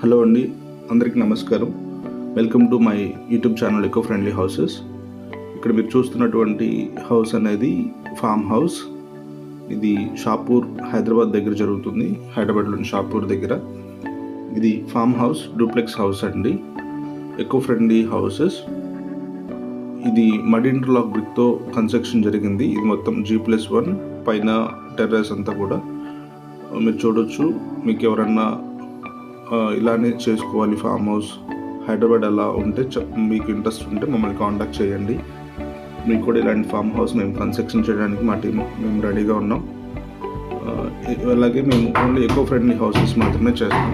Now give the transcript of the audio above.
Hello అండి, అందరికీ నమస్కారం. Welcome to my YouTube channel eco friendly houses. ఇక్కడ మీరు చూస్తున్నటువంటి హౌస్ అనేది ఫామ్ హౌస్. ఇది షాపూర్, హైదరాబాద్ దగ్గర జరుగుతుంది. హైదరాబాద్లోని షాపూర్ దగ్గర. ఇది ఫామ్ హౌస్, డూప్లెక్స్ హౌస్ అండి. Eco friendly houses. ఇది మడ్ ఇంటర్లాక్ బ్రిక్తో కన్స్ట్రక్షన్ జరిగింది. ఇది మొత్తం G+1 పైన టెర్రస్ అంతా కూడా మీరు చూడొచ్చు. మీకు ఎవరన్నా ఇలానే చేసుకోవాలి ఫామ్ హౌస్ హైదరాబాద్ అలా ఉంటే మీకు ఇంట్రెస్ట్ ఉంటే మమ్మల్ని కాంటాక్ట్ చేయండి. మీకు కూడా ఇలాంటి ఫామ్ హౌస్ మేము కన్స్ట్రక్షన్ చేయడానికి మా టీం మేము రెడీగా ఉన్నాం. అలాగే మేము ఓన్లీ ఎకో ఫ్రెండ్లీ హౌసెస్ మాత్రమే చేస్తాం.